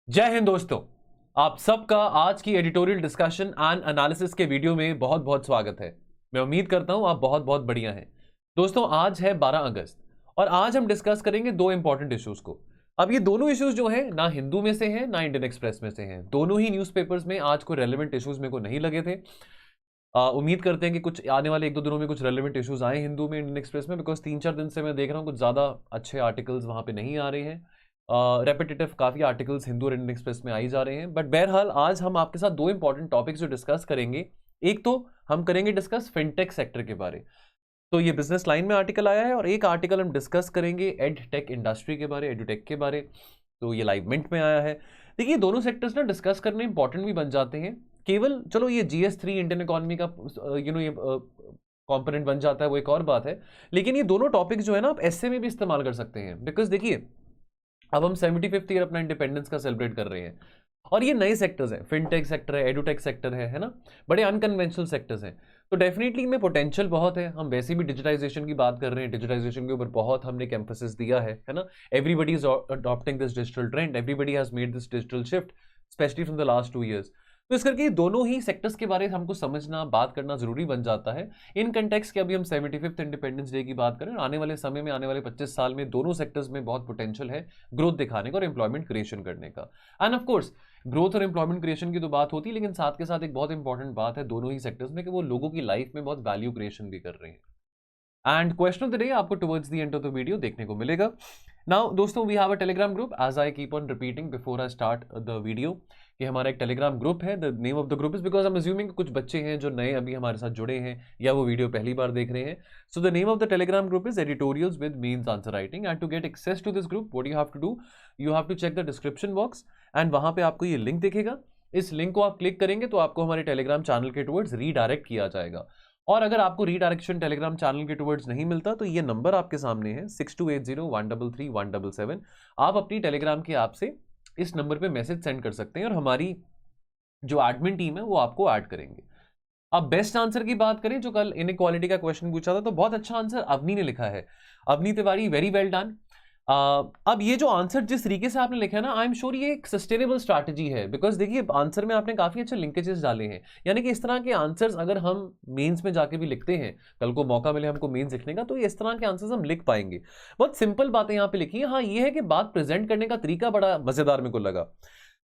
जय हिंद दोस्तों। आप सबका आज की एडिटोरियल डिस्कशन एंड एनालिसिस के वीडियो में बहुत बहुत स्वागत है। मैं उम्मीद करता हूं आप बहुत बहुत बढ़िया हैं। दोस्तों आज है 12 अगस्त और आज हम डिस्कस करेंगे दो इंपॉर्टेंट इश्यूज को। अब ये दोनों इश्यूज जो हैं ना हिंदू में से हैं ना इंडियन एक्सप्रेस में से हैं। दोनों ही न्यूज़पेपर्स में आज को रेलेवेंट इश्यूज मेरे को नहीं लगे थे। उम्मीद करते हैं कि कुछ आने वाले एक दो दिनों में कुछ रेलेवेंट इश्यूज आए हिंदू में, इंडियन एक्सप्रेस में, बिकॉज 3-4 दिन से मैं देख रहा हूँ कुछ ज़्यादा अच्छे आर्टिकल्स वहाँ पे नहीं आ रहे हैं। रेपिटेटिव काफ़ी आर्टिकल्स हिंदू और इंडियन एक्सप्रेस में आ ही जा रहे हैं। बट बहरहाल आज हम आपके साथ दो इंपॉर्टेंट टॉपिक्स जो डिस्कस करेंगे। एक तो हम करेंगे डिस्कस फिनटेक सेक्टर के बारे, तो ये बिजनेस लाइन में आर्टिकल आया है, और एक आर्टिकल हम डिस्कस करेंगे एड टेक इंडस्ट्री के बारे, एडुटेक के बारे, तो ये लाइव मिंट में आया है। देखिए दोनों सेक्टर्स ना डिस्कस करने इंपॉर्टेंट भी बन जाते हैं। केवल चलो ये GS3 इंडियन इकोनॉमी का ये कंपोनेंट बन जाता है वो एक और बात है, लेकिन ये दोनों टॉपिक जो है ना आप ऐसे में भी इस्तेमाल कर सकते हैं। बिकॉज देखिए अब हम 75th ईयर अपना इंडिपेंडेंस का सेलिब्रेट कर रहे हैं, और ये नए सेक्टर्स हैं, फिनटेक सेक्टर है, एडुटेक सेक्टर है ना, बड़े अनकन्वेंशनल सेक्टर्स हैं। तो डेफिनेटली इनमें पोटेंशियल बहुत है। हम वैसे भी डिजिटाइजेशन की बात कर रहे हैं, डिजिटाइजेशन के ऊपर बहुत हमने एम्फेसिस दिया है ना। Everybody is adopting this digital trend, everybody has made this digital shift specially from the last 2 years। तो इस करके दोनों ही सेक्टर्स के बारे में हमको समझना, बात करना जरूरी बन जाता है इन कंटेक्स्ट के। अभी हम 75th इंडिपेंडेंस डे की बात करें, आने वाले समय में, आने वाले 25 साल में दोनों सेक्टर्स में बहुत पोटेंशियल है ग्रोथ दिखाने का और एम्प्लॉयमेंट क्रिएशन करने का। एंड ऑफ कोर्स ग्रोथ और एम्प्लॉयमेंट क्रिएशन की तो बात होती है, लेकिन साथ के साथ एक बहुत इंपॉर्टेंट बात है दोनों ही सेक्टर्स में कि वो लोगों की लाइफ में बहुत वैल्यू क्रिएशन भी कर रहे हैं। And question of the day आपको towards the end of the video देखने को मिलेगा। नाउ दोस्तों we have a telegram group, as I keep on repeating before I start the video कि हमारा एक टेलीग्राम ग्रुप है। The name of the group is, because I am assuming कुछ बच्चे हैं जो नए अभी हमारे साथ जुड़े हैं या वो वीडियो पहली बार देख रहे हैं। So the name of the Telegram group is editorials with mains answer writing. And to get access to this group what you have to do, you have to check the description box and वहां पे आपको ये link दिखेगा। इस link को आप click करेंगे तो आपको हमारे टेलीग्राम चैनल के टुवर्ड्स रीडायरेक्ट किया जाएगा। और अगर आपको रीडायरेक्शन टेलीग्राम चैनल के टुवर्ड्स नहीं मिलता तो ये नंबर आपके सामने है 6280133177। आप अपनी टेलीग्राम की ऐप से इस नंबर पे मैसेज सेंड कर सकते हैं और हमारी जो एडमिन टीम है वो आपको ऐड करेंगे। अब बेस्ट आंसर की बात करें, जो कल इनइक्वालिटी का क्वेश्चन पूछा था, तो बहुत अच्छा आंसर अवनी ने लिखा है। Avni Tiwari, very well done. अब ये जो आंसर जिस तरीके से आपने लिखा है ना, आई एम श्योर ये एक सस्टेनेबल स्ट्रैटेजी है। बिकॉज देखिए आंसर में आपने काफी अच्छे लिंकेजेस डाले हैं, यानी कि इस तरह के आंसर्स अगर हम मेंस में जाके भी लिखते हैं, कल को मौका मिले हमको मेंस लिखने का, तो इस तरह के आंसर्स हम लिख पाएंगे। बहुत सिंपल बातें यहाँ पे लिखी है। हाँ ये है कि बात प्रेजेंट करने का तरीका बड़ा मजेदार मेरे को लगा।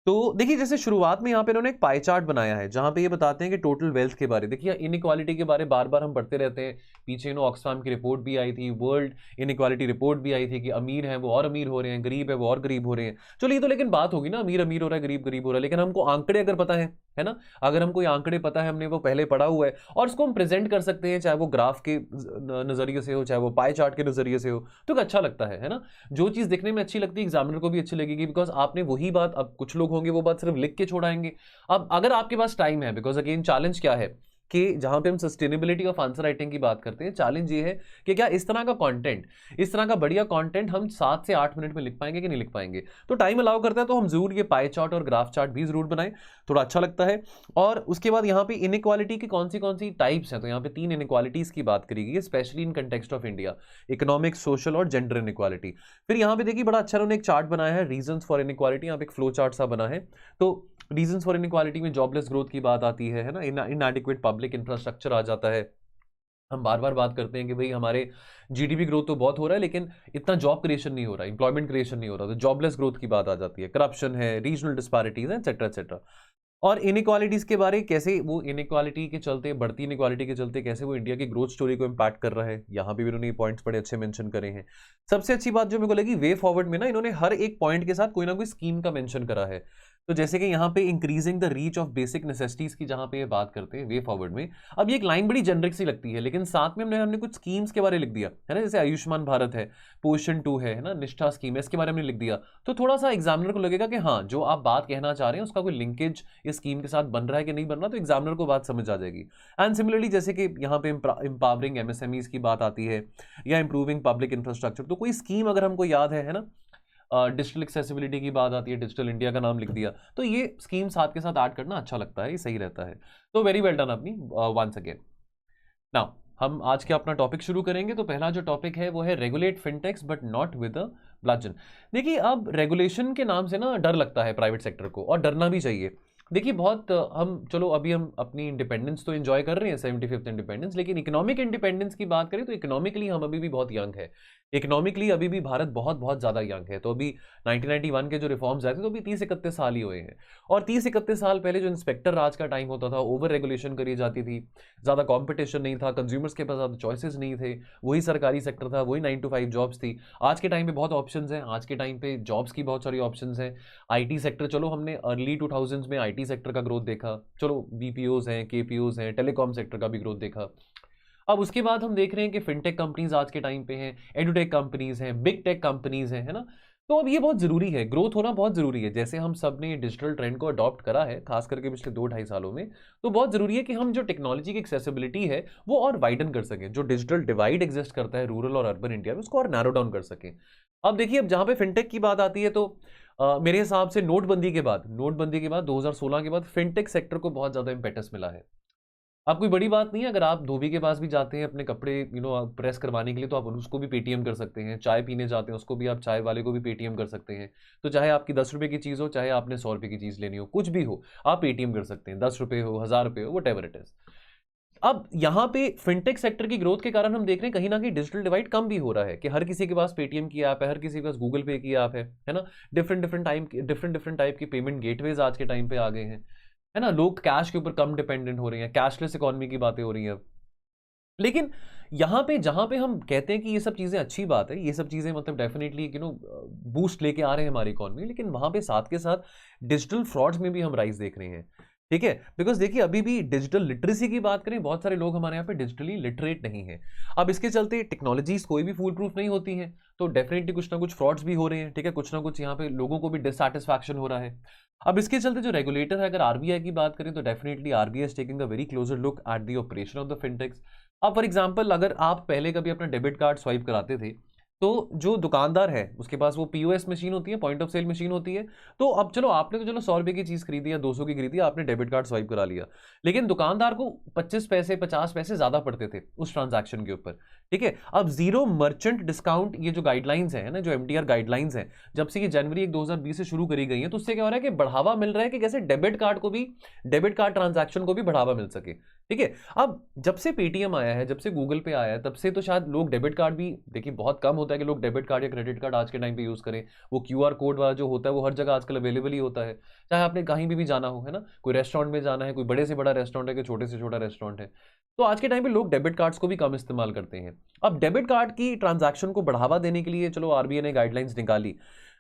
तो देखिए जैसे शुरुआत में यहाँ पे इन्होंने एक पाई चार्ट बनाया है जहां पे ये बताते हैं कि टोटल वेल्थ के बारे, देखिए इनइक्वालिटी के बारे बार बार हम पढ़ते रहते हैं। पीछे ऑक्सफैम की रिपोर्ट भी आई थी, वर्ल्ड इनइक्वालिटी रिपोर्ट भी आई थी कि अमीर है वो और अमीर हो रहे हैं, गरीब है वो और गरीब हो रहे हैं। चलो ये तो लेकिन बात होगी ना, अमीर अमीर हो रहा है, गरीब गरीब हो रहा है, लेकिन हमको आंकड़े अगर पता है ना, अगर हमको ये आंकड़े पता है, हमने वो पहले पढ़ा हुआ है और उसको हम प्रेजेंट कर सकते हैं, चाहे वो ग्राफ के नजरिए से हो, चाहे वो पाई चार्ट के नजरिए से हो, तो अच्छा लगता है ना। जो चीज दिखने में अच्छी लगती है एग्जामिनर को भी अच्छी लगेगी, बिकॉज आपने वही बात, अब कुछ लोग होंगे वो बात सिर्फ लिख के छोड़ाएंगे। अब अगर आपके पास टाइम है, बिकॉज अगेन चैलेंज क्या है कि जहां पे हम सस्टेनेबिलिटी ऑफ आंसर राइटिंग की बात करते हैं, चैलेंज ये है कि क्या इस तरह का कंटेंट, इस तरह का बढ़िया कंटेंट हम 7 से 8 मिनट में लिख पाएंगे कि नहीं लिख पाएंगे। तो टाइम अलाउ करता है तो हम जरूर ये पाई चार्ट और ग्राफ चार्ट भी जरूर बनाएं, थोड़ा अच्छा लगता है। और उसके बाद यहाँ पे इनइक्वालिटी की कौन सी टाइप्स हैं, तो यहाँ पे 3 इनइक्वालिटीज की बात करी गई, specially in context of India, economic, social और जेंडर इनइक्वालिटी। फिर यहाँ पे देखिए बड़ा अच्छा उन्होंने एक चार्ट बनाया है, रीजंस फॉर इनइक्वालिटी, यहाँ पे एक फ्लो चार्ट सा बना है। तो रीजंस फॉर इनइक्वालिटी में जॉबलेस ग्रोथ की बात आती है ना, इनएडिक्वेट पब्लिक इंफ्रास्ट्रक्चर आ जाता है। हम बार बार बात करते हैं कि भाई हमारे जीडीपी ग्रोथ तो बहुत हो रहा है लेकिन इतना जॉब क्रिएशन नहीं हो रहा, एम्प्लॉयमेंट क्रिएशन नहीं हो रहा, तो जॉबलेस ग्रोथ की बात आ जाती है। करप्शन है, रीजनल डिस्पैरिटीज है, एक्सेट्रा एक्सेट्रा। और इनइक्वालिटीज के बारे, कैसे वो इनइक्वालिटी के चलते, बढ़ती इनइक्वालिटी के चलते कैसे वो इंडिया की ग्रोथ स्टोरी को इम्पैक्ट कर रहा है, यहाँ पे भी उन्होंने पॉइंट्स बड़े अच्छे मेंशन करे हैं। सबसे अच्छी बात जो मेरे को लगी, वे फॉरवर्ड में ना इन्होंने हर एक पॉइंट के साथ कोई ना कोई स्कीम का मेंशन करा है। तो जैसे कि यहाँ पे increasing the reach of basic necessities की जहां पे ये बात करते हैं वे फॉरवर्ड में, अब ये एक लाइन बड़ी जेनरिक सी लगती है, लेकिन साथ में हमने कुछ स्कीम्स के बारे लिख दिया है ना, जैसे आयुष्मान भारत है, पोषण 2 है ना, निष्ठा स्कीम है, इसके बारे में लिख दिया। तो थोड़ा सा एग्जामिनर को लगेगा कि हाँ जो आप बात कहना चाह रहे हैं उसका कोई लिंकेज इस स्कीम के साथ बन रहा है कि नहीं बन रहा, तो एग्जामिनर को बात समझ आ जाएगी। एंड सिमिलरली जैसे कि यहाँ पे इंपावरिंग एमएसएमईज की बात आती है या इंप्रूविंग पब्लिक इंफ्रास्ट्रक्चर, तो कोई स्कीम अगर हमको याद है ना, डिजिटल एक्सेसिबिलिटी की बात आती है, डिजिटल इंडिया का नाम लिख दिया, तो ये स्कीम साथ के साथ ऐड करना अच्छा लगता है, ये सही रहता है। तो वेरी वेल डन अपनी वंस अगेन। नाउ हम आज के अपना टॉपिक शुरू करेंगे। तो पहला जो टॉपिक है वो है regulate fintechs but not with a blockchain. देखिए अब रेगुलेशन के नाम से ना डर लगता है प्राइवेट सेक्टर को, और डरना भी चाहिए। देखिए बहुत हम चलो अभी हम अपनी इंडिपेंडेंस तो एंजॉय कर रहे हैं, 75th इंडिपेंडेंस, लेकिन इकोनॉमिक इंडिपेंडेंस की बात करें तो इकोनॉमिकली हम अभी भी बहुत यंग है। इकोनॉमिकली अभी भी भारत बहुत बहुत ज़्यादा यंग है। तो अभी 1991 के जो रिफॉर्म्स आए थे तो अभी 30-31 साल ही हुए हैं। और 30-31 साल पहले जो इंस्पेक्टर राज का टाइम होता था, ओवर रेगुलेशन करी जाती थी, ज़्यादा कॉम्पिटिशन नहीं था, कंज्यूमर्स के पास ज़्यादा चॉइसेस नहीं थे, वही सरकारी सेक्टर था, वही 9 to 5 जॉब्स थी। आज के टाइम पे बहुत ऑप्शंस हैं, आज के टाइम पे जॉब्स की बहुत सारी ऑप्शंस हैं। आईटी सेक्टर, चलो हमने अर्ली 2000s में आईटी सेक्टर का ग्रोथ देखा, चलो बीपीओज हैं, केपीओज हैं, टेलीकॉम सेक्टर का भी ग्रोथ देखा। अब उसके बाद हम देख रहे हैं कि फिनटेक कंपनीज आज के टाइम पे हैं, एडुटेक कंपनीज हैं, बिग टेक कंपनीज हैं, है ना। तो अब ये बहुत ज़रूरी है, ग्रोथ होना बहुत ज़रूरी है। जैसे हम सब ने डिजिटल ट्रेंड को अडॉप्ट करा है, खास करके पिछले 2-2.5 सालों में, तो बहुत ज़रूरी है कि हम जो टेक्नोलॉजी की एक्सेसिबिलिटी है वो और वाइडन कर सकें, जो डिजिटल डिवाइड एग्जिस्ट करता है रूरल और अर्बन इंडिया में, उसको और नैरो डाउन कर सकें। अब देखिए, अब जहाँ पे फिनटेक की बात आती है तो मेरे हिसाब से नोटबंदी के बाद 2016 के बाद फिनटेक सेक्टर को बहुत ज़्यादा इम्पेटस मिला है। अब कोई बड़ी बात नहीं है, अगर आप धोबी के पास भी जाते हैं अपने कपड़े प्रेस करवाने के लिए, तो आप उसको भी पेटीएम कर सकते हैं। चाय पीने जाते हैं, उसको भी आप चाय वाले को भी पेटीएम कर सकते हैं। तो चाहे आपकी 10 रुपये की चीज़ हो, चाहे आपने 100 रुपये की चीज़ लेनी हो, कुछ भी हो, आप पेटीएम कर सकते हैं। 10 रुपये हो, 1000 रुपये हो, वट एवर इट इज़। अब यहाँ पे फिनटेक सेक्टर की ग्रोथ के कारण हम देख रहे हैं कहीं ना कहीं डिजिटल डिवाइड कम भी हो रहा है, कि हर किसी के पास पेटीएम की ऐप है, हर किसी के पास गूगल पे की ऐप है ना। डिफरेंट टाइप की पेमेंट गेटवेज आज के टाइम पे आ गए हैं, है ना। लोग कैश के ऊपर कम डिपेंडेंट हो रहे हैं, कैशलेस इकोनॉमी की बातें हो रही हैं अब। लेकिन यहाँ पे जहाँ पे हम कहते हैं कि ये सब चीज़ें अच्छी बात है, ये सब चीज़ें मतलब डेफिनेटली बूस्ट लेके आ रहे हैं हमारी इकोनॉमी, लेकिन वहाँ पे साथ के साथ डिजिटल फ्रॉड्स में भी हम राइज देख रहे हैं। ठीक है, बिकॉज देखिए अभी भी डिजिटल लिटरेसी की बात करें, बहुत सारे लोग हमारे यहाँ पे डिजिटली लिटरेट नहीं है। अब इसके चलते टेक्नोलॉजीज कोई भी फूल प्रूफ नहीं होती हैं, तो डेफिनेटली कुछ ना कुछ फ्रॉड्स भी हो रहे हैं। ठीक है, कुछ ना कुछ यहाँ पे लोगों को भी डिससेटिस्फैक्शन हो रहा है। अब इसके चलते जो रेगुलेटर है, अगर आरबीआई की बात करें तो definitely RBI is taking a very closer look at the operation of the फिनटेक्स। अब फॉर एग्जांपल, अगर आप पहले कभी अपना डेबिट कार्ड स्वाइप कराते थे, तो जो दुकानदार है उसके पास वो पीओएस मशीन होती है, पॉइंट ऑफ सेल मशीन होती है। तो अब चलो आपने तो चलो 100 रुपये की चीज़ खरीदी या 200 की खरीदी, आपने डेबिट कार्ड स्वाइप करा लिया, लेकिन दुकानदार को 25 पैसे 50 पैसे ज़्यादा पड़ते थे उस ट्रांजैक्शन के ऊपर। ठीक है, अब जीरो मर्चेंट डिस्काउंट, ये जो गाइडलाइंस है ना, जो एमटीआर गाइडलाइंस हैं, जब से ये जनवरी 1 2020 से शुरू करी गई है, तो उससे क्या हो रहा है कि बढ़ावा मिल रहा है कि कैसे डेबिट कार्ड ट्रांजैक्शन को भी बढ़ावा मिल सके। ठीक है, अब जब से पेटीएम आया है, जब से गूगल पे आया है, तब से तो शायद लोग डेबिट कार्ड भी, देखिए बहुत कम होता है कि लोग डेबिट कार्ड या क्रेडिट कार्ड आज के टाइम पे यूज़ करें। वो क्यूआर कोड वाला जो होता है वो हर जगह आजकल अवेलेबल ही होता है, चाहे आपने कहीं भी जाना हो, है ना। कोई रेस्टोरेंट में जाना है, कोई बड़े से बड़ा रेस्टोरेंट है, कोई छोटे से छोटा रेस्टोरेंट है, तो आज के टाइम पे लोग डेबिट कार्ड्स को भी कम इस्तेमाल करते हैं। अब डेबिट कार्ड की ट्रांजैक्शन को बढ़ावा देने के लिए चलो आरबीआई ने गाइडलाइंस निकाली।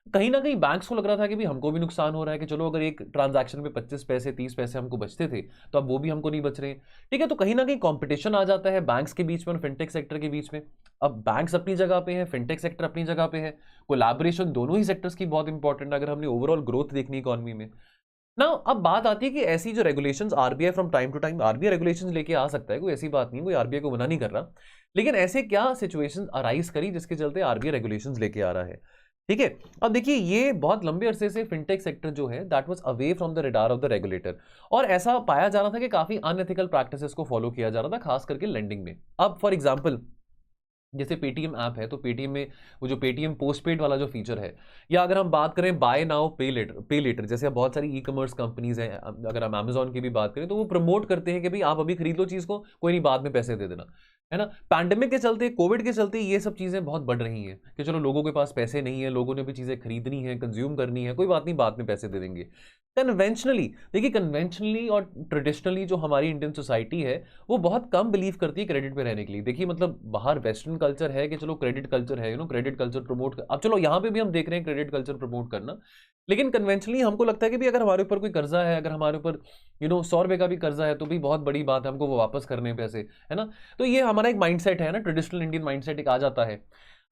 कहीं ना कहीं बैंक्स को लग रहा था कि भी हमको भी नुकसान हो रहा है, कि चलो अगर एक ट्रांजैक्शन पे 25 पैसे 30 पैसे हमको बचते थे, तो अब वो भी हमको नहीं बच रहे हैं। ठीक है, तो कहीं ना कहीं कंपटीशन आ जाता है बैंक्स के बीच में और फिनटेक सेक्टर के बीच में। अब बैंक्स अपनी जगह पे है, फिनटेक सेक्टर अपनी जगह पे है, कोलैबोरेशन दोनों ही सेक्टर्स की बहुत इंपॉर्टेंट है अगर हमने ओवरऑल ग्रोथ देखनी इकोनॉमी में ना। अब बात आती है कि ऐसी जो regulations RBI from time to time RBI regulations लेके आ सकता है, कोई ऐसी बात नहीं, कोई आरबीआई को मना नहीं कर रहा, लेकिन ऐसे क्या सिचुएशंस अराइज करी जिसके चलते आरबीआई रेगुलेशंस लेके आ रहा है। ठीक है, अब देखिए ये बहुत लंबे अरसे से फिनटेक सेक्टर जो है that was away from the radar of the regulator, और ऐसा पाया जा रहा था कि काफी अनएथिकल प्रैक्टिसेस को फॉलो किया जा रहा था, खास करके लेंडिंग में। अब फॉर एग्जांपल, जैसे पेटीएम ऐप है, तो पेटीएम में वो जो पेटीएम पोस्टपेड वाला जो फीचर है, या अगर हम बात करें बाय नाउ पे लेटर, जैसे अब बहुत सारी ई कॉमर्स कंपनीज हैं, अगर हम अमेजोन की भी बात करें तो वो प्रमोट करते हैं कि भाई आप अभी खरीद लो चीज़ को, कोई नहीं बाद में पैसे दे देना, है ना। पैंडेमिक के चलते, कोविड के चलते ये सब चीज़ें बहुत बढ़ रही हैं कि चलो लोगों के पास पैसे नहीं है, लोगों ने भी चीज़ें खरीदनी है, कंज्यूम करनी है, कोई बात नहीं बाद में पैसे दे देंगे। कन्वेंशनली देखिए, कन्वेंशनली और ट्रेडिशनली जो हमारी इंडियन सोसाइटी है वो बहुत कम बिलीव करती है क्रेडिट पे रहने के लिए। देखिए मतलब बाहर वेस्टर्न कल्चर है कि चलो क्रेडिट कल्चर है, क्रेडिट कल्चर प्रमोट अब चलो यहाँ पे भी हम देख रहे हैं क्रेडिट कल्चर प्रमोट करना, लेकिन कन्वेंशनली हमको लगता है कि भी अगर हमारे ऊपर कोई कर्जा है, अगर हमारे ऊपर 100 रुपये का भी कर्जा है, तो भी बहुत बड़ी बात है, हमको वो वापस करने हैं पैसे, है ना। तो ये हमारा एक माइंडसेट है ना, ट्रेडिशनल इंडियन माइंडसेट एक आ जाता है।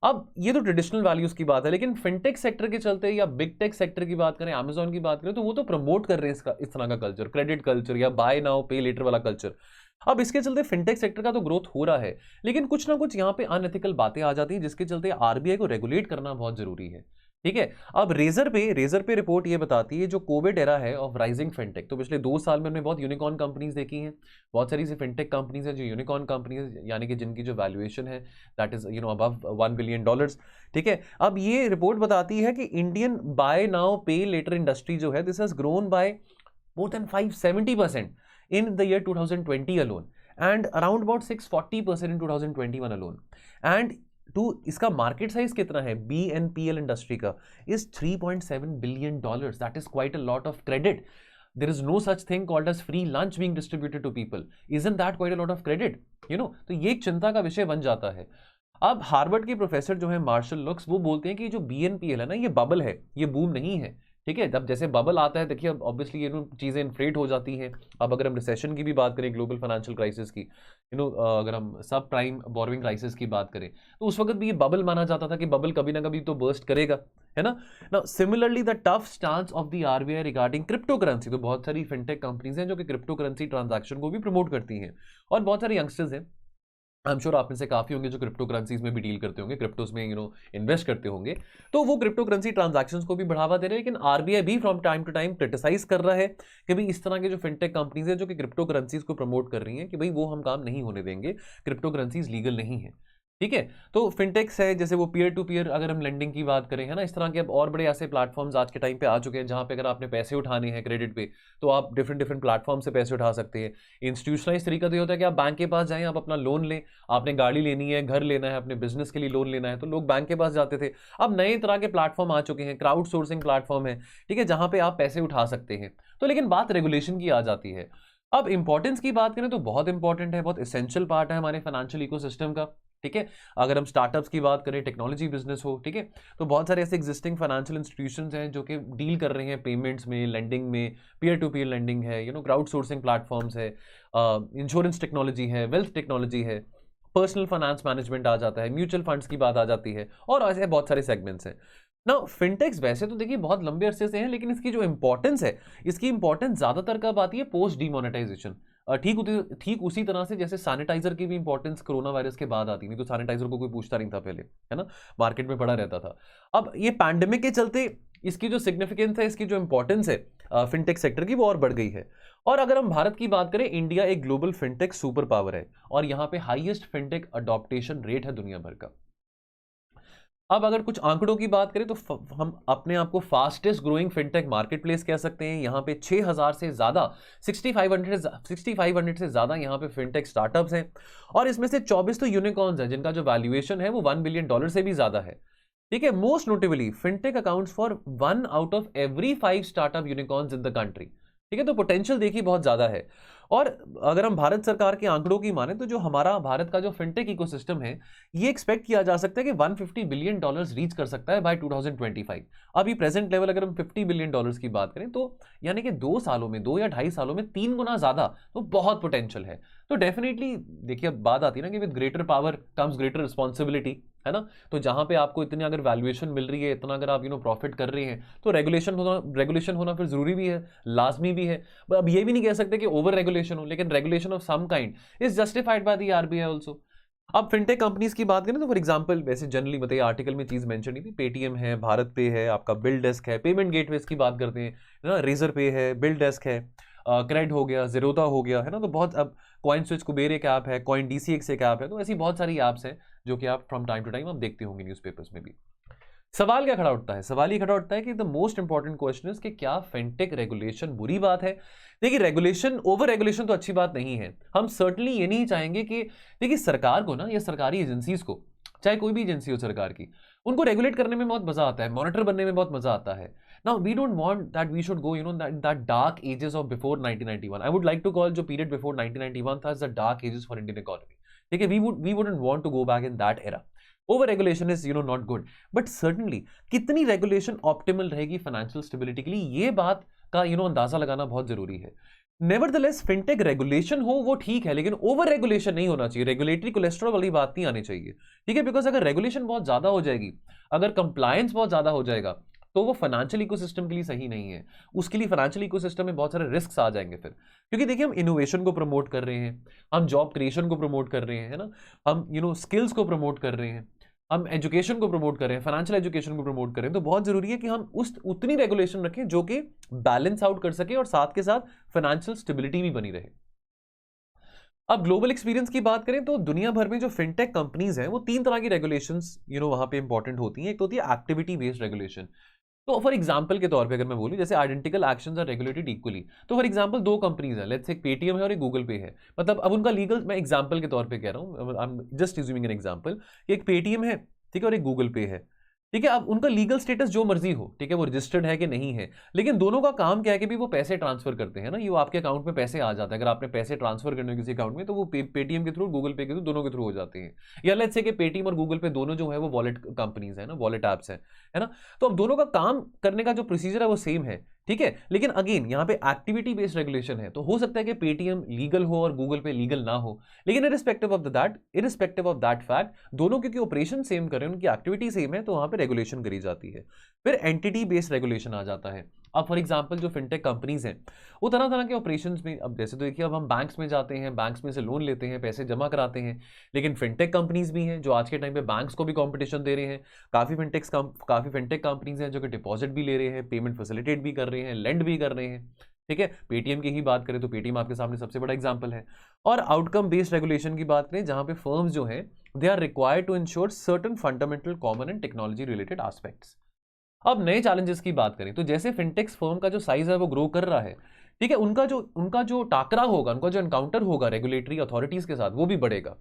अब ये तो ट्रेडिशनल वैल्यूज की बात है, लेकिन फिनटेक सेक्टर के चलते या बिग टेक सेक्टर की बात करें, अमेजोन की बात करें, तो वो तो प्रमोट कर रहे हैं इस तरह का कल्चर, क्रेडिट कल्चर या बाय नाउ पे लेटर वाला कल्चर। अब इसके चलते फिनटेक सेक्टर का तो ग्रोथ हो रहा है, लेकिन कुछ ना कुछ यहाँ पे अनएथिकल बातें आ जाती हैं, जिसके चलते आरबीआई को रेगुलेट करना बहुत जरूरी है। ठीक है। अब रेजर पे रिपोर्ट ये बताती है जो कोविड एरा है ऑफ राइजिंग फिनटेक, तो पिछले 2 साल में हमने बहुत यूनिकॉर्न कंपनीज देखी हैं, बहुत सारी सी फिनटेक कंपनीज हैं जो यूनिकॉर्न कंपनीज, यानी कि जिनकी जो वैल्यूएशन है दैट इज अबव $1 बिलियन। ठीक है। अब ये रिपोर्ट बताती है कि Indian bye now pay letter industry जो है this has grown by more than 570% in the year 2020 alone and around about 640% in 2021 alone. And इसका मार्केट साइज कितना है BNPL इंडस्ट्री का is $3.7 billion. That is quite a lot of credit. There is no such thing called as free lunch being distributed to people. Isn't that quite a lot of credit? तो ये एक चिंता का विषय बन जाता है. अब हार्वर्ड के प्रोफेसर जो है मार्शल लुक्स, वो बोलते हैं कि जो BNPL है ना, ये बबल है, ये बूम नहीं है. ठीक है। जब जैसे बबल आता है, देखिए अब ऑब्वियसली ये चीज़ें इन्फ्लेट हो जाती हैं. अब अगर हम रिसेशन की भी बात करें, ग्लोबल फाइनेंशियल क्राइसिस की, अगर हम सब प्राइम बोरोइंग क्राइसिस की बात करें, तो उस वक्त भी ये बबल माना जाता था कि बबल कभी ना कभी तो बर्स्ट करेगा, है ना. Now similarly the tough stance of the RBI regarding crypto currency, तो बहुत सारी फिनटेक कंपनीज हैं जो कि क्रिप्टो करेंसी ट्रांजैक्शन को भी प्रमोट करती हैं, और बहुत सारे यंगस्टर्स हैं, आई एम श्योर आप में से काफ़ी होंगे जो क्रिप्टो करेंसीज में भी डील करते होंगे, क्रिप्टोज में इन्वेस्ट करते होंगे, तो वो क्रिप्टो करेंसी ट्रांजैक्शंस को भी बढ़ावा दे रहे हैं. लेकिन RBI भी from time to time criticise कर रहा है कि भाई इस तरह के जो फिनटेक कंपनीज हैं जो कि क्रिप्टो करेंसीज को प्रमोट कर रही हैं कि भाई वो हम काम नहीं होने देंगे, क्रिप्टो करेंसीज लीगल नहीं है. ठीक है। तो फिनटेक्स है, जैसे वो पीयर टू पीयर अगर हम लेंडिंग की बात करें, है ना, इस तरह के अब और बड़े ऐसे प्लेटफॉर्म्स आज के टाइम पे आ चुके हैं जहां पे अगर आपने पैसे उठाने हैं क्रेडिट पे, तो आप डिफरेंट प्लेटफॉर्म से पैसे उठा सकते हैं. इंस्टीट्यूशनलाइज तरीका तो ये होता है कि आप बैंक के पास जाएं, आप अपना लोन लें, आपने गाड़ी लेनी है, घर लेना है, अपने बिजनेस के लिए लोन लेना है, तो लोग बैंक के पास जाते थे. अब नए तरह के प्लेटफॉर्म आ चुके हैं, क्राउड सोर्सिंग प्लेटफॉर्म है, ठीक है, जहां पे आप पैसे उठा सकते हैं. तो लेकिन बात रेगुलेशन की आ जाती है. अब इंपॉर्टेंस की बात करें तो बहुत इंपॉर्टेंट है, बहुत एसेंशियल पार्ट है हमारे फाइनेंशियल इकोसिस्टम का. ठीक है। अगर हम स्टार्टअप्स की बात करें, टेक्नोलॉजी बिजनेस हो, ठीक है, तो बहुत सारे ऐसे एग्जिस्टिंग फाइनेंशियल इंस्टीट्यूशंस हैं जो कि डील कर रहे हैं पेमेंट्स में, लेंडिंग में, पीयर टू पीयर लेंडिंग है, क्राउड सोर्सिंग प्लेटफॉर्म्स है, इंश्योरेंस टेक्नोलॉजी है, वेल्थ टेक्नोलॉजी है, पर्सनल फाइनेंस मैनेजमेंट आ जाता है, म्यूचुअल फंड्स की बात आ जाती है, और ऐसे बहुत सारे सेगमेंट्स हैं ना. फिनटेक्स वैसे तो देखिए बहुत लंबे अरसे से हैं, लेकिन इसकी जो इंपॉर्टेंस है, इसकी इंपॉर्टेंस ज्यादातर कब आती है, पोस्ट डीमोनेटाइजेशन. ठीक उसी तरह से जैसे सैनिटाइजर की भी इंपॉर्टेंस कोरोना वायरस के बाद आती, नहीं तो सैनिटाइजर को कोई पूछता नहीं था पहले, है ना, मार्केट में पड़ा रहता था. अब ये पैंडेमिक के चलते इसकी जो सिग्निफिकेंस है, इसकी जो इंपॉर्टेंस है फिनटेक सेक्टर की, वो और बढ़ गई है. और अगर हम भारत की बात करें, इंडिया एक ग्लोबल फिनटेक सुपर पावर है, और यहाँ पे हाईएस्ट फिनटेक अडॉप्टेशन रेट है दुनिया भर का. अब अगर कुछ आंकड़ों की बात करें तो हम अपने आप को fastest growing fintech market place कह सकते हैं. यहाँ पे 6000 से ज़्यादा 6500 से ज़्यादा यहाँ पे फिनटेक स्टार्टअप्स हैं, और इसमें से 24 तो यूनिकॉर्न्स हैं जिनका जो वैल्यूएशन है वो $1 बिलियन से भी ज़्यादा है. ठीक है। Most notably fintech accounts for 1 out of every 5 startup unicorns in the country. ठीक है। तो पोटेंशियल देखिए बहुत ज़्यादा है. और अगर हम भारत सरकार के आंकड़ों की माने तो जो हमारा भारत का जो फिनटेक इकोसिस्टम है, ये एक्सपेक्ट किया जा सकता है कि $150 बिलियन रीच कर सकता है बाय 2025. अभी प्रेजेंट लेवल अगर हम $50 बिलियन की बात करें तो यानी कि 2 सालों में, 2 या 2.5 सालों में 3 गुना ज़्यादा, तो बहुत पोटेंशियल है. तो डेफिनेटली देखिए अब बात आती है ना कि with greater power comes greater responsibility, है ना. तो जहां पे आपको इतनी अगर वैल्यूएशन मिल रही है, इतना अगर आप प्रॉफिट कर रहे हैं, तो रेगुलेशन होना फिर जरूरी भी है, लाजमी भी है. अब ये भी नहीं कह सकते कि ओवर रेगुलेशन हो, लेकिन regulation of some kind is justified by the RBI also. अब फिनटेक कंपनीज की बात करें तो फॉर एग्जांपल, वैसे जनरली बताइए आर्टिकल में चीज मेंशन नहीं थी, पेटीएम है, भारत पे है, आपका बिल डेस्क है, पेमेंट गेटवेज की बात करते हैं ना, रेजर पे है, बिल डेस्क है, क्रेड हो गया, जीरोधा हो गया, है ना. तो बहुत, अब कॉइन स्विच कुबेर एक ऐप है, कॉइन DCX एक ऐप है, तो ऐसी बहुत सारी ऐप्स हैं जो कि आप फ्रॉम टाइम टू टाइम आप देखते होंगे न्यूज़पेपर्स में भी. सवाल क्या खड़ा उठता है, सवाल ये खड़ा उठता है कि the most important question is कि क्या फिनटेक रेगुलेशन बुरी बात है. देखिए रेगुलेशन, ओवर रेगुलेशन तो अच्छी बात नहीं है. हम सर्टनली ये नहीं चाहेंगे कि देखिए सरकार को ना, या सरकारी एजेंसीज को, चाहे कोई भी एजेंसी हो सरकार की, उनको रेगुलेट करने में बहुत मजा आता है, मॉनिटर बनने में बहुत मजा आता है. Now we don't want that we should go that dark ages of before 1991. I would like to call जो period before 1991 था as the dark ages for Indian economy. ठीक है, we wouldn't want to go back in that era. Over regulation is not good, but certainly कितनी regulation optimal रहेगी financial stability के लिए, ये बात का अंदाजा लगाना बहुत जरूरी है. नेवरदलेस फिनटेक रेगुलेशन हो वो ठीक है, लेकिन ओवर रेगुलेशन नहीं होना चाहिए, रेगुलेटरी कोलेस्ट्रॉल वाली बात नहीं आनी चाहिए. ठीक है, बिकॉज अगर रेगुलेशन बहुत ज्यादा हो जाएगी, अगर कंप्लायंस बहुत ज्यादा हो जाएगा, तो वो फाइनेंशियल इकोसिस्टम के लिए सही नहीं है. उसके लिए फाइनेंशियल इकोसिस्टम में बहुत सारे रिस्क आ जाएंगे फिर, क्योंकि देखिए हम इनोवेशन को प्रमोट कर रहे हैं, हम जॉब क्रिएशन को प्रमोट कर रहे हैं, है ना, हम स्किल्स को प्रमोट कर रहे हैं. हम एजुकेशन को प्रमोट करें, फाइनेंशियल एजुकेशन को प्रमोट करें, तो बहुत जरूरी है कि हम उतनी रेगुलेशन रखें जो कि बैलेंस आउट कर सके और साथ के साथ फाइनेंशियल स्टेबिलिटी भी बनी रहे। अब ग्लोबल एक्सपीरियंस की बात करें तो दुनिया भर में जो फिनटेक कंपनीज हैं वो 3 तरह की रेगुलेशंस वहां पे इंपॉर्टेंट होती हैं। एक तो होती है एक्टिविटी बेस्ड रेगुलेशन। तो फॉर एग्जांपल के तौर पे अगर मैं बोलूं, जैसे identical actions are regulated equally. तो फॉर एग्जांपल 2 कंपनीज हैं, लेट्स से एक पेटीएम है और एक गूगल पे है। मतलब अब उनका लीगल, मैं एग्जांपल के तौर पे कह रहा हूं, I am just using an example कि एक पेटीएम है, ठीक है, और एक गूगल पे है, ठीक है। अब उनका लीगल स्टेटस जो मर्जी हो, ठीक है, वो रजिस्टर्ड है कि नहीं है, लेकिन दोनों का काम क्या है कि भी वो पैसे ट्रांसफर करते हैं ना, ये वो आपके अकाउंट में पैसे आ जाते हैं। अगर आपने पैसे ट्रांसफर करने किसी अकाउंट में, तो वो पेटीएम के थ्रू, गूगल पे के थ्रू, दोनों के थ्रू हो जाते हैं। या लेट्स से कि पेटीएम और गूगल पे दोनों जो है वो वॉलेट कंपनीज है ना, वॉलेट एप्स है ना। तो अब दोनों का काम करने का जो प्रोसीजर है वो सेम है, ठीक है। लेकिन अगेन यहाँ पे एक्टिविटी बेस्ड रेगुलेशन है, तो हो सकता है कि पेटीएम लीगल हो और गूगल पे लीगल ना हो, लेकिन इरिस्पेक्टिव ऑफ दैट फैक्ट, दोनों क्योंकि ऑपरेशन सेम कर रहे हैं, उनकी एक्टिविटी सेम है, तो वहां पे रेगुलेशन करी जाती है। फिर एंटिटी बेस्ड रेगुलेशन आ जाता है। अब फॉर एग्जांपल जो फिनटेक कंपनीज हैं वो तरह तरह के ऑपरेशंस में, अब जैसे तो देखिए, अब हम बैंक्स में जाते हैं, बैंक्स में से लोन लेते हैं, पैसे जमा कराते हैं, लेकिन फिनटेक कंपनीज भी हैं जो आज के टाइम पे बैंक्स को भी कंपटीशन दे रहे हैं। काफ़ी फिनटेक कंपनीज हैं जो कि डिपॉजिट भी ले रहे हैं, पेमेंट फैसिलिटेट भी कर रहे हैं, लेंड भी कर रहे हैं, ठीक है। पेटीएम की ही बात करें तो पेटीएम आपके सामने सबसे बड़ा एग्जांपल है। और आउटकम बेस्ड रेगुलेशन की बात करें, जहां पे फर्म्स जो हैं they are required to ensure certain fundamental common and technology related aspects. अब नए चैलेंजेस की बात करें तो जैसे फिनटेक्स फर्म का जो साइज है वो ग्रो कर रहा है, ठीक है, उनका जो टाकरा होगा, उनका जो एनकाउंटर होगा रेगुलेटरी अथॉरिटीज के साथ, वो भी बढ़ेगा।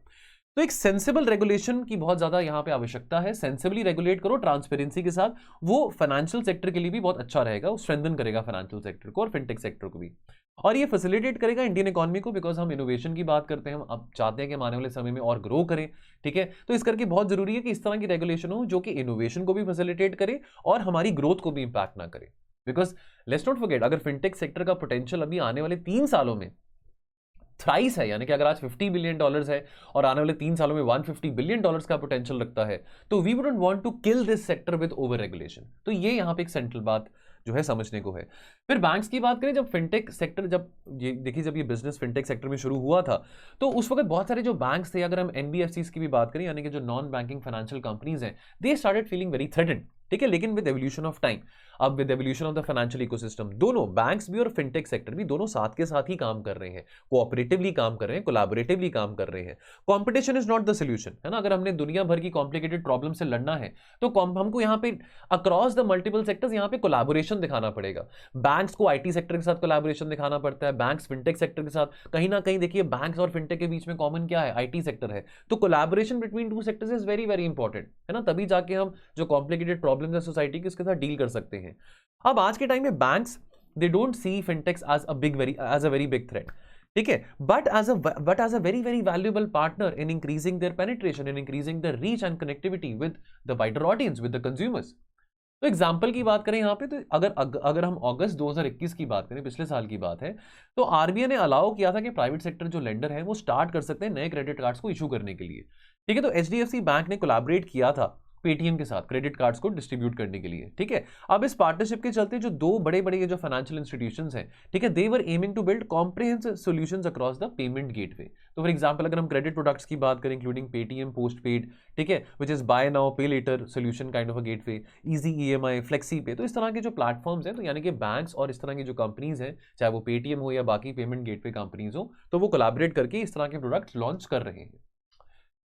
तो एक सेंसिबल रेगुलेशन की बहुत ज्यादा यहां पे आवश्यकता है। सेंसिबली रेगुलेट करो ट्रांसपेरेंसी के साथ, वो फाइनेंशियल सेक्टर के लिए भी बहुत अच्छा रहेगा, वो स्ट्रेंथन करेगा फाइनेंशियल सेक्टर को और फिनटेक सेक्टर को भी, और ये फैसिलिटेट करेगा इंडियन इकोनॉमी को, बिकॉज हम इनोवेशन की बात करते हैं, हम अब चाहते हैं कि आने वाले समय में और ग्रो करें, ठीक है। तो इस करके बहुत जरूरी है कि इस तरह की रेगुलेशन हो जो कि इनोवेशन को भी फैसिलिटेट करे और हमारी ग्रोथ को भी इंपैक्ट ना करे। बिकॉज लेट्स नॉट फॉरगेट, अगर फिनटेक सेक्टर का पोटेंशियल अभी आने वाले 3 सालों में थ्राइस है, यानी कि अगर आज $50 बिलियन है और आने वाले 3 सालों में $150 बिलियन का पोटेंशियल रखता है, तो we wouldn't want to kill this sector with over regulation. तो ये यहाँ पे एक सेंट्रल बात जो है समझने को है। फिर बैंक्स की बात करें, जब फिनटेक सेक्टर, जब ये बिजनेस फिनटेक सेक्टर में शुरू हुआ था, तो उस वक्त बहुत सारे जो बैंक्स थे, अगर हम एनबीएफसीज की भी बात करें, यानी कि जो नॉन बैंकिंग फाइनेंशियल कंपनीज हैं, they started feeling very threatened, ठीक है। लेकिन विद एवोल्यूशन ऑफ टाइम, अब with evolution of the financial ecosystem, दोनों बैंक्स भी और फिनटेक सेक्टर भी दोनों साथ के साथ ही काम कर रहे हैं, कोऑपरेटिवली काम कर रहे हैं, कोलैबोरेटिवली काम कर रहे हैं। Competition is not the solution, है ना। अगर हमने दुनिया भर की कॉम्प्लिकेटेड प्रॉब्लम से लड़ना है तो हमको यहाँ पे अक्रॉस द मल्टीपल सेक्टर्स यहाँ पे कोलैबोरेशन दिखाना पड़ेगा। बैंक्स को आईटी सेक्टर के साथ कोलैबोरेशन दिखाना पड़ता है, बैंक्स फिनटेक सेक्टर के साथ, कहीं ना कहीं देखिए बैंक्स और फिनटेक के बीच में कॉमन क्या है, आईटी सेक्टर है। तो collaboration between 2 sectors is very very important, है ना। तभी जाके हम जो कॉम्प्लिकेटेड प्रॉब्लम्स है सोसाइटी के, उसके साथ डील कर सकते हैं। अब आज के टाइम में banks they don't see fintechs as a very big threat, ठीक है, but as a very very valuable partner in increasing their penetration, in increasing the reach and connectivity with the wider audience, with the consumers. तो example की बात करें यहाँ पे, तो अगर हम अगस्त 2021 की बात करें, पिछले साल की बात है, तो आरबीआई ने अलाउ किया था कि प्राइवेट सेक्टर जो लेंडर है वो स्टार्ट कर सकते हैं नए क्रेडिट कार्ड्स को इशू करने के लिए, ठीक है। तो एचडीएफसी बैंक ने कोलैबोरेट किया था पेटीएम के साथ क्रेडिट कार्ड्स को डिस्ट्रीब्यूट करने के लिए, ठीक है। अब इस पार्टनरशिप के चलते जो 2 बड़े बड़े जो फाइनेंशियल इंस्टीट्यूशंस हैं, ठीक है, they were aiming to build comprehensive solutions across the payment gateway. तो फॉर एग्जांपल अगर हम क्रेडिट प्रोडक्ट्स की बात करें, इंक्लूडिंग पेटीएम पोस्ट पेड, ठीक है, which is buy now pay later solution kind of a gateway, easy EMI, flexi pay, तो इस तरह के जो प्लेटफॉर्म्स हैं, तो यानी कि बैंक्स और इस तरह की जो कंपनीज हैं, चाहे वो पेटीएम हो या बाकी पेमेंट गेटवे कंपनीज हो, तो वो कोलैबोरेट करके इस तरह के प्रोडक्ट्स लॉन्च कर रहे हैं।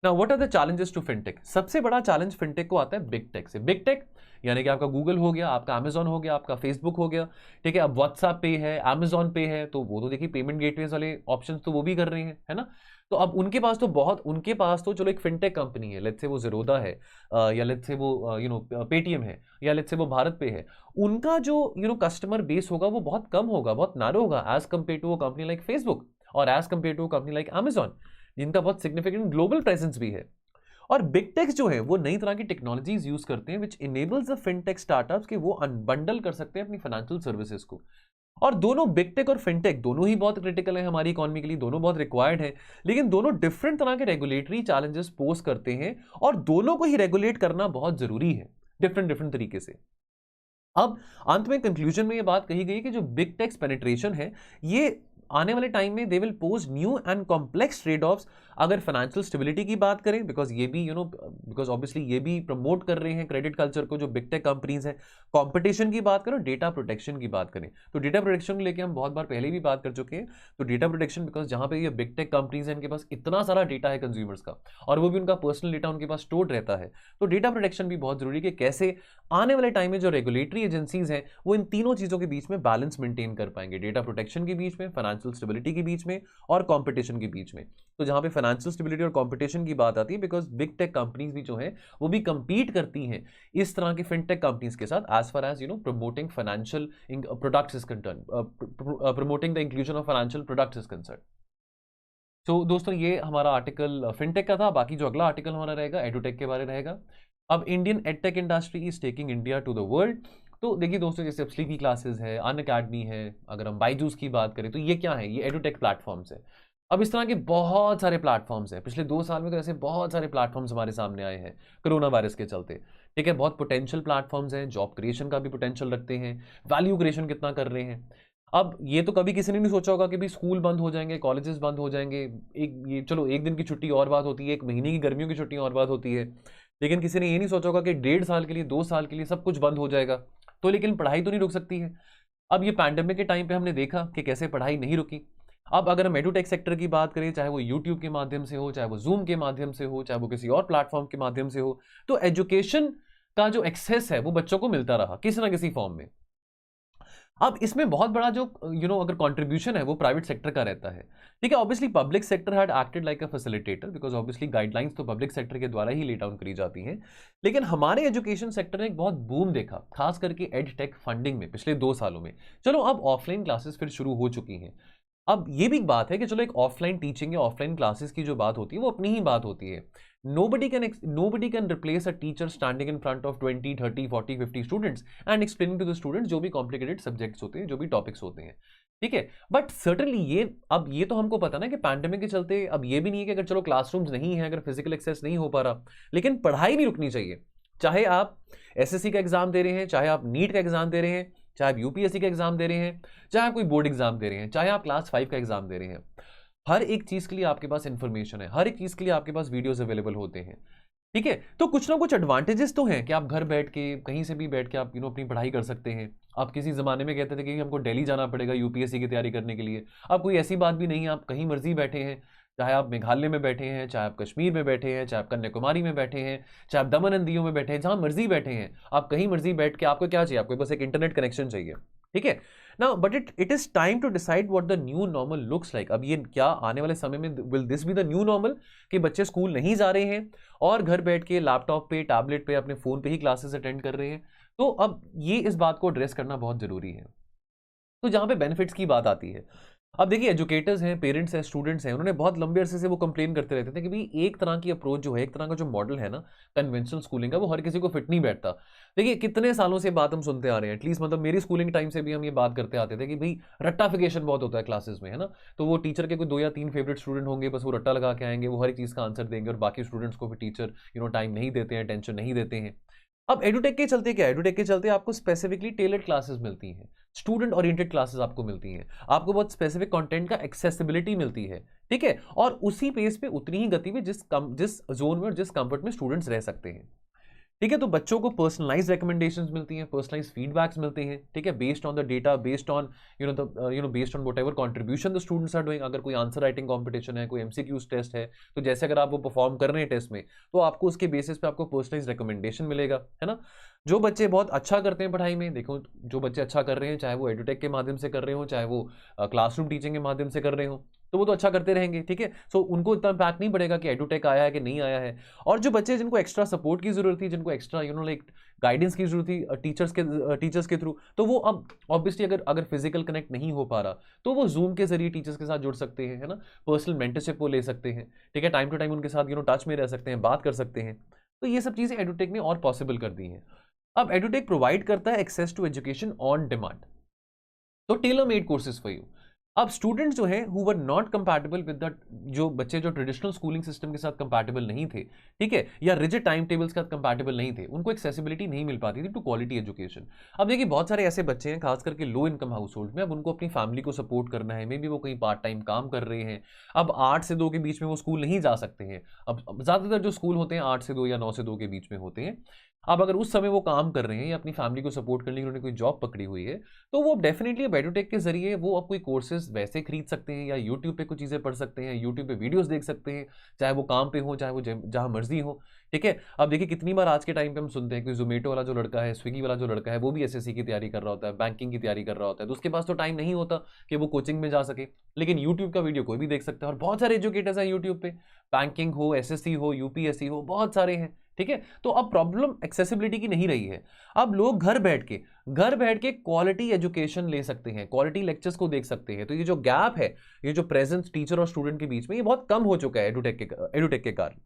Now, what are the challenges to fintech? सबसे बड़ा चैलेंज फिनटेक को आता है बिग टेक से। बिग टेक यानी कि आपका गूगल हो गया, आपका अमेजॉन हो गया, आपका फेसबुक हो गया, ठीक है। अब व्हाट्सएप पे है, अमेजॉन पे है, तो वो तो देखिए पेमेंट गेटवेज वाले ऑप्शंस तो वो भी कर रहे हैं, है ना। तो अब उनके पास तो चलो एक फिनटेक कंपनी है, लेट्स से वो ज़ीरोधा है, या लेट्स से वो पेटीएम है, या लेट्स से वो भारत पे है। उनका जो कस्टमर बेस होगा वो बहुत कम होगा, बहुत नारो होगा as compared to company like Facebook और as compared to company like Amazon, जिनका बहुत सिग्निफिकेंट ग्लोबल प्रेजेंस भी है। और बिग टेक्स जो है वो नई तरह की टेक्नोलॉजीज यूज करते हैं, विच इनेबल्स द फिनटेक स्टार्टअप्स कि वो अनबंडल कर सकते हैं अपनी फाइनेंशियल सर्विसेज को। और दोनों बिग टेक और फिनटेक दोनों ही बहुत क्रिटिकल है हमारी इकोनॉमी के लिए, दोनों बहुत रिक्वायर्ड है, लेकिन दोनों डिफरेंट तरह के रेगुलेटरी चैलेंजेस पोज करते हैं और दोनों को ही रेगुलेट करना बहुत जरूरी है डिफरेंट तरीके से। अब अंत में कंक्लूजन में ये बात कही गई कि जो बिग टेक्स पेनिट्रेशन है ये आने वाले टाइम में they will pose new and complex trade offs. अगर फाइनेंशियल स्टेबिलिटी की बात करें, बिकॉज ये भी बिकॉज ऑब्वियसली ये भी प्रमोट कर रहे हैं क्रेडिट कल्चर को जो बिग टेक कंपनीज हैं। कंपटीशन की बात करें, डेटा प्रोटेक्शन की बात करें, तो डेटा प्रोटेक्शन को लेकर हम बहुत बार पहले भी बात कर चुके हैं। तो डेटा प्रोटेक्शन, बिकॉज जहां पे ये बिग टेक कंपनीज हैं, इनके पास इतना सारा डेटा है कंज्यूमर्स का, और वो भी उनका पर्सनल डेटा उनके पास स्टोर्ड रहता है। तो डेटा प्रोटेक्शन भी बहुत जरूरी है कि कैसे आने वाले टाइम में जो रेगुलेटरी एजेंसीज हैं वो इन तीनों चीजों के बीच में बैलेंस मेंटेन कर पाएंगे, डेटा प्रोटेक्शन के बीच में, फाइनेंशियल स्टेबिलिटी के बीच में, और कंपटीशन के बीच में। तो जहां पे फाइनेंशियल स्टेबिलिटी और कंपटीशन की बात आती है, बिकॉज बिग टेक कंपनीज भी जो है वो भी कंपीट करती हैं इस तरह की फिनटेक कंपनीज के साथ, as far as promoting financial products is concern, promoting the inclusion of financial products is concern. तो दोस्तों ये हमारा आर्टिकल फिनटेक का था। बाकी जो अगला आर्टिकल हमारा रहेगा एडुटेक के बारे रहेगा। अब Indian edtech industry is taking India to the world. तो देखिए दोस्तों, जैसे अब स्लीपी क्लासेस है, अनअकैडमी है, अगर हम बाइजूस की बात करें तो ये क्या है, ये एडुटेक प्लेटफॉर्म्स है। अब इस तरह के बहुत सारे प्लेटफॉर्म्स हैं, पिछले 2 साल में तो ऐसे बहुत सारे प्लेटफॉर्म्स हमारे सामने आए हैं कोरोना वायरस के चलते। ठीक है, बहुत पोटेंशियल प्लेटफॉर्म्स हैं, जॉब क्रिएशन का भी पोटेंशियल रखते हैं, वैल्यू क्रिएशन कितना कर रहे हैं। अब ये तो कभी किसी ने नहीं सोचा होगा कि भाई स्कूल बंद हो जाएंगे, कॉलेजेस बंद हो जाएंगे, ये चलो एक दिन की छुट्टी और बात होती है, 1 महीने की गर्मियों की छुट्टी और बात होती है, लेकिन किसी ने ये नहीं सोचा होगा कि 1.5 साल के लिए, 2 साल के लिए सब कुछ बंद हो जाएगा। तो लेकिन पढ़ाई तो नहीं रुक सकती है। अब ये पैंडेमिक के टाइम पे हमने देखा कि कैसे पढ़ाई नहीं रुकी। अब अगर हम एडुटेक सेक्टर की बात करें, चाहे वो यूट्यूब के माध्यम से हो, चाहे वो जूम के माध्यम से हो, चाहे वो किसी और प्लेटफॉर्म के माध्यम से हो, तो एजुकेशन का जो एक्सेस है वो बच्चों को मिलता रहा किसी ना किसी फॉर्म में। अब इसमें बहुत बड़ा जो अगर कंट्रीब्यूशन है वो प्राइवेट सेक्टर का रहता है। ठीक है, obviously public sector had acted like a facilitator, because obviously guidelines तो पब्लिक सेक्टर के द्वारा ही ले डाउन करी जाती हैं। लेकिन हमारे एजुकेशन सेक्टर ने एक बहुत बूम देखा, खास करके एड टेक फंडिंग में पिछले 2 सालों में। चलो अब ऑफलाइन क्लासेस फिर शुरू हो चुकी हैं। अब ये भी एक बात है कि चलो एक ऑफलाइन टीचिंग या ऑफलाइन क्लासेस की जो बात होती है वो अपनी ही बात होती है। nobody can replace a teacher standing in front of 20, 30, 40, 50 students and explaining to the students जो भी complicated subjects होते हैं, जो भी topics होते हैं। ठीक है, बट सर्टनली ये तो हमको पता ना कि पैंडेमिक के चलते अब ये भी नहीं है कि अगर चलो क्लासरूम्स नहीं है, अगर फिजिकल एक्सेस नहीं हो पा रहा, लेकिन पढ़ाई नहीं रुकनी चाहिए। चाहे आप एसएससी का एग्जाम दे रहे हैं, चाहे आप नीट का एग्जाम दे रहे हैं, चाहे आप यूपीएससी का एग्जाम दे रहे हैं, चाहे आप कोई बोर्ड एग्जाम दे रहे हैं, चाहे आप क्लास 5 का एग्जाम दे रहे हैं, हर एक चीज के लिए आपके पास इंफॉर्मेशन है, हर एक चीज के लिए आपके पास वीडियोस अवेलेबल होते हैं। ठीक है, तो कुछ ना कुछ एडवांटेजेस तो हैं कि आप घर बैठ के कहीं से भी बैठ के आप अपनी पढ़ाई कर सकते हैं। आप किसी ज़माने में कहते थे कि हमको दिल्ली जाना पड़ेगा यूपीएससी की तैयारी करने के लिए, अब कोई ऐसी बात भी नहीं है, आप कहीं मर्जी बैठे हैं, चाहे आप मेघालय में बैठे हैं, चाहे आप कश्मीर में बैठे हैं, चाहे आप कन्याकुमारी में बैठे हैं, चाहे आप दमन एंड दीव में बैठे हैं, जहां मर्जी बैठे हैं, आप कहीं मर्जी बैठ के आपको क्या चाहिए, आपको बस एक इंटरनेट कनेक्शन चाहिए। ठीक है ना, but it is time to decide what the new normal looks like. अब ये क्या आने वाले समय में will this be the new normal कि बच्चे स्कूल नहीं जा रहे हैं और घर बैठ के लैपटॉप पे, टैबलेट पे, अपने फोन पे ही क्लासेस अटेंड कर रहे हैं। तो अब ये इस बात को एड्रेस करना बहुत जरूरी है। तो जहां पे बेनिफिट्स की बात आती है, अब देखिए एजुकेटर्स हैं, पेरेंट्स हैं, स्टूडेंट्स हैं, उन्होंने बहुत लंबे अरसे से वो कंप्लेन करते रहते थे कि भाई एक तरह की अप्रोच जो है, एक तरह का जो मॉडल है ना कन्वेंशनल स्कूलिंग का, वो हर किसी को फिट नहीं बैठता। देखिए कितने सालों से बात हम सुनते आ रहे हैं, एटलीस्ट मतलब मेरी स्कूलिंग टाइम से भी हम ये बात करते आते थे कि भाई रट्टाफिकेशन बहुत होता है क्लासेस में, है ना। तो वो टीचर के कोई 2 या 3 फेवरेट स्टूडेंट होंगे, बस वो रट्टा लगा के आएंगे, वो हर एक चीज़ का आंसर देंगे, और बाकी स्टूडेंट्स को भी टीचर टाइम नहीं देते हैं, टेंशन नहीं देते हैं। अब एडुटेक के चलते क्या है, एडुटेक के चलते आपको स्पेसिफिकली टेलर्ड क्लासेस मिलती हैं, स्टूडेंट ओरिएंटेड क्लासेस आपको मिलती हैं, आपको बहुत स्पेसिफिक कंटेंट का एक्सेसिबिलिटी मिलती है। ठीक है, और उसी पेस पे उतनी ही गति में जिस जोन में और जिस कंफर्ट में स्टूडेंट्स रह सकते हैं। ठीक है, तो बच्चों को पर्सनलाइज रिकमेंडेशंस मिलती हैं, पर्सनलाइज फीडबैक्स मिलते हैं। ठीक है, based on the data, based on based on whatever contribution the students are doing. अगर कोई आंसर राइटिंग कंपटीशन है, कोई एमसीक्यूज टेस्ट है, तो जैसे अगर आप वो परफॉर्म कर रहे हैं टेस्ट में, तो आपको उसके बेसिस पे आपको पर्सनलाइज रिकमेंडेशन मिलेगा, है ना। जो बच्चे बहुत अच्छा करते हैं पढ़ाई में, देखो जो बच्चे अच्छा कर रहे हैं, चाहे वो एडुटेक के माध्यम से कर रहे हो, चाहे वो क्लासरूम टीचिंग के माध्यम से कर रहे हो, तो वो तो अच्छा करते रहेंगे। ठीक है, सो उनको इतना इम्पैक्ट नहीं पड़ेगा कि एडुटेक आया है कि नहीं आया है। और जो बच्चे जिनको एक्स्ट्रा सपोर्ट की जरूरत थी, जिनको एक्स्ट्रा लाइक गाइडेंस की जरूरत थी टीचर्स के थ्रू, तो वो अब ऑब्वियसली अगर फिजिकल कनेक्ट नहीं हो पा रहा, तो वो जूम के जरिए टीचर्स के साथ जुड़ सकते हैं, है ना। पर्सनल मेंटरशिप वो ले सकते हैं। ठीक है, टाइम टू टाइम उनके साथ टच में रह सकते हैं, बात कर सकते हैं। तो ये सब चीज़ें एडुटेक ने और पॉसिबल कर दी हैं। अब एडुटेक प्रोवाइड करता है access to education on demand, तो tailor made courses for you. अब स्टूडेंट्स जो हैं who were not compatible with the, जो बच्चे जो ट्रेडिशनल स्कूलिंग सिस्टम के साथ कंपैटिबल नहीं थे, ठीक है, या रिजिड टाइम टेबल्स के साथ कंपैटिबल नहीं थे, उनको एक्सेसिबिलिटी नहीं मिल पाती थी टू क्वालिटी एजुकेशन। अब देखिए बहुत सारे ऐसे बच्चे हैं खास करके लो इनकम हाउस होल्ड में, अब उनको अपनी फैमिली को सपोर्ट करना है, मे बी वो कहीं पार्ट टाइम काम कर रहे हैं, अब 8 से 2 के बीच में वो स्कूल नहीं जा सकते हैं। अब ज़्यादातर जो स्कूल होते हैं 8 से 2 या 9 से 2 के बीच में होते हैं। अब अगर उस समय वो काम कर रहे हैं या अपनी फैमिली को सपोर्ट करने के लिए उन्होंने कोई जॉब पकड़ी हुई है, तो वो डेफिनेटली अब एडुटेक के जरिए वो अब कोई कोर्सेज वैसे खरीद सकते हैं या यूट्यूब पे कुछ चीज़ें पढ़ सकते हैं, यूट्यूब पे वीडियोस देख सकते हैं, चाहे वो काम पे हो चाहे वो जहाँ मर्जी हो, ठीक है। अब देखिए कितनी बार आज के टाइम पे हम सुनते हैं कि जोमेटो वाला जो लड़का है, स्विगी वाला जो लड़का है, वो भी एसएससी की तैयारी कर रहा होता है, बैंकिंग की तैयारी कर रहा होता है, तो उसके पास तो टाइम नहीं होता कि वो कोचिंग में जा सके, लेकिन यूट्यूब का वीडियो कोई भी देख सकता है। और बहुत सारे एजुकेटर्स हैं यूट्यूब पे, बैंकिंग हो, एसएससी हो, यूपीएससी हो, बहुत सारे हैं, ठीक है। तो अब प्रॉब्लम एक्सेसिबिलिटी की नहीं रही है, अब लोग घर बैठ के क्वालिटी एजुकेशन ले सकते हैं, क्वालिटी लेक्चर्स को देख सकते हैं। तो ये जो गैप है, ये जो प्रेजेंस टीचर और स्टूडेंट के बीच में, ये बहुत कम हो चुका है एडुटेक के कारण।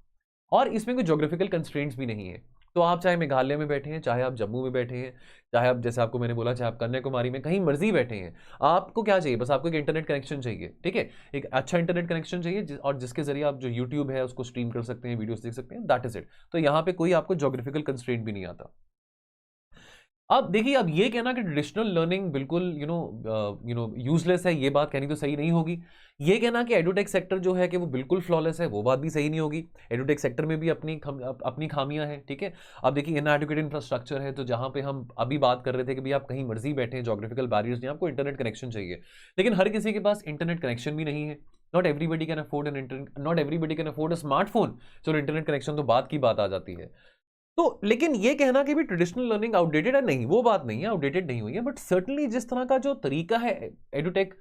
और इसमें कोई ज्योग्राफिकल कंस्ट्रेंट्स भी नहीं है। तो आप चाहे मेघालय में बैठे हैं, चाहे आप जम्मू में बैठे हैं, चाहे आप, जैसे आपको मैंने बोला, चाहे आप कन्याकुमारी में, कहीं मर्जी बैठे हैं, आपको क्या चाहिए, बस आपको एक इंटरनेट कनेक्शन चाहिए, ठीक है, एक अच्छा इंटरनेट कनेक्शन चाहिए, और जिसके जरिए आप जो यूट्यूब है उसको स्ट्रीम कर सकते हैं, वीडियोस देख सकते हैं, दैट इज इट। तो यहाँ पे कोई आपको ज्योग्राफिकल कंस्ट्रेंट भी नहीं आता। अब देखिए, अब ये कहना कि ट्रेडिशनल लर्निंग बिल्कुल यूजलेस है, ये बात कहनी तो सही नहीं होगी। ये कहना कि एडुटेक सेक्टर जो है कि वो बिल्कुल फ्लॉलेस है, वो बात भी सही नहीं होगी। एडुटेक सेक्टर में भी अपनी खामियां हैं, ठीक है। अब देखिए इनएडुकेट इंफ्रास्ट्रक्चर है, तो जहाँ पे हम अभी बात कर रहे थे कि भाई आप कहीं मर्जी बैठे हैं, जोग्राफिकल बैरियर्स नहीं, आपको इंटरनेट कनेक्शन चाहिए, लेकिन हर किसी के पास इंटरनेट कनेक्शन भी नहीं है। Not everybody can afford not everybody can afford a smartphone. चलो इंटरनेट कनेक्शन तो बात की बात आ जाती है। तो लेकिन ये कहना कि भी ट्रेडिशनल लर्निंग आउटडेटेड है, नहीं, वो बात नहीं है, आउटडेटेड नहीं हुई है। बट सर्टनली जिस तरह का जो तरीका है एडुटेक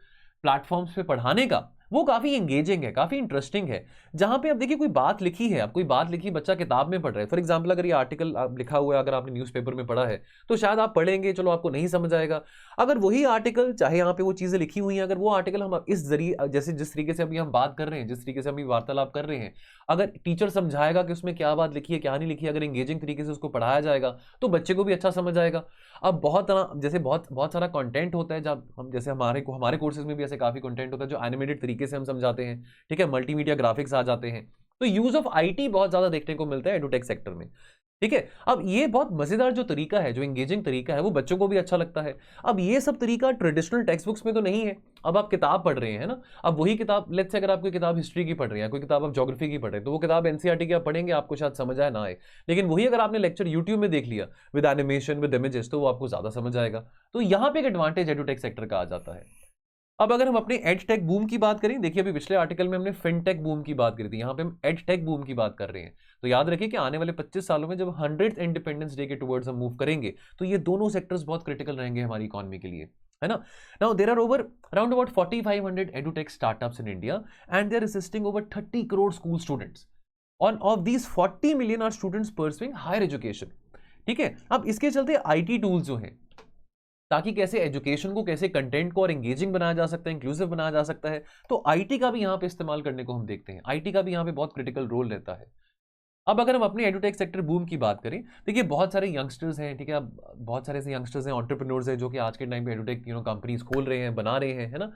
प्लेटफॉर्म्स पे पढ़ाने का, वो काफ़ी एंगेजिंग है, काफ़ी इंटरेस्टिंग है। जहाँ पे अब देखिए कोई बात लिखी है, आप कोई बात लिखी बच्चा किताब में पढ़ रहा है, फॉर एग्जाम्पल अगर ये आर्टिकल लिखा हुआ है, अगर आपने न्यूज़पेपर में पढ़ा है, तो शायद आप पढ़ेंगे, चलो आपको नहीं समझ आएगा। अगर वही आर्टिकल, चाहे यहाँ पे वो चीज़ें लिखी हुई हैं, अगर वो आर्टिकल हम इस जरिए, जैसे जिस तरीके से अभी हम बात कर रहे हैं, जिस तरीके से हम वार्तालाप कर रहे हैं, अगर टीचर समझाएगा कि उसमें क्या बात लिखी है, क्या नहीं लिखी है, अगर एंगेजिंग तरीके से उसको पढ़ाया जाएगा, तो बच्चे को भी अच्छा समझ आएगा। अब बहुत तरह, जैसे बहुत बहुत सारा कंटेंट होता है, जब हम, जैसे हमारे कोर्सेज में भी ऐसे काफ़ी कंटेंट होता है जो एनिमेटेड तरीके से हम समझाते हैं, ठीक है, मल्टीमीडिया ग्राफिक्स आ जाते हैं। तो यूज ऑफ आईटी बहुत ज्यादा देखने को मिलता है एडुटेक सेक्टर में, ठीक है। अब ये बहुत मजेदार जो तरीका है, जो एंगेजिंग तरीका है, वो बच्चों को भी अच्छा लगता है। अब ये सब तरीका ट्रेडिशनल टेक्स्ट बुक्स में तो नहीं है। अब आप किताब पढ़ रहे हैं ना, अब वही किताब, लेट्स से अगर आप कोई किताब हिस्ट्री की पढ़ रहे हैं, कोई किताब आप ज्योग्राफी की पढ़ रहे हैं, तो वो किताब एनसीईआरटी की आप पढ़ेंगे, आपको शायद समझ आए ना आए, लेकिन वही अगर आपने लेक्चर यूट्यूब में देख लिया विद एनिमेशन, विद इमेजेस, तो वो आपको ज्यादा समझ आएगा। तो यहाँ पे एक एडवांटेज एडुटेक सेक्टर का आ जाता है। अब अगर हम अपने एडटेक बूम की बात करें, देखिए अभी पिछले आर्टिकल में हमने फिनटेक बूम की बात करी थी, यहाँ पे हम एडटेक बूम की बात कर रहे हैं। तो याद रखिए कि आने वाले 25 सालों में जब 100th इंडिपेंडेंस डे के टुवर्ड्स हम मूव करेंगे, तो ये दोनों सेक्टर्स बहुत क्रिटिकल रहेंगे हमारी इकोनॉमी के लिए, है ना। Now there are over around about 4500 edutech startups in India and they are assisting over 30 crore school students. On of these 40 million are students pursuing higher education, ठीक है। अब इसके चलते आईटी टूल्स जो हैं, ताकि कैसे एजुकेशन को, कैसे कंटेंट को और एंगेजिंग बनाया जा सकता है, इंक्लूसिव बनाया जा सकता है, तो आईटी का भी यहाँ पे इस्तेमाल करने को हम देखते हैं। आईटी का भी यहाँ पे बहुत क्रिटिकल रोल रहता है। अब अगर हम अपने एडुटेक सेक्टर बूम की बात करें, देखिए बहुत सारे यंगस्टर्स हैं, ठीक है, अब बहुत सारे ऐसे यंगस्टर्स हैं, एंटरप्रेन्योर्स हैं, जो कि आज के टाइम पे एडुटेक कंपनीज खोल रहे हैं, बना रहे हैं, है ना।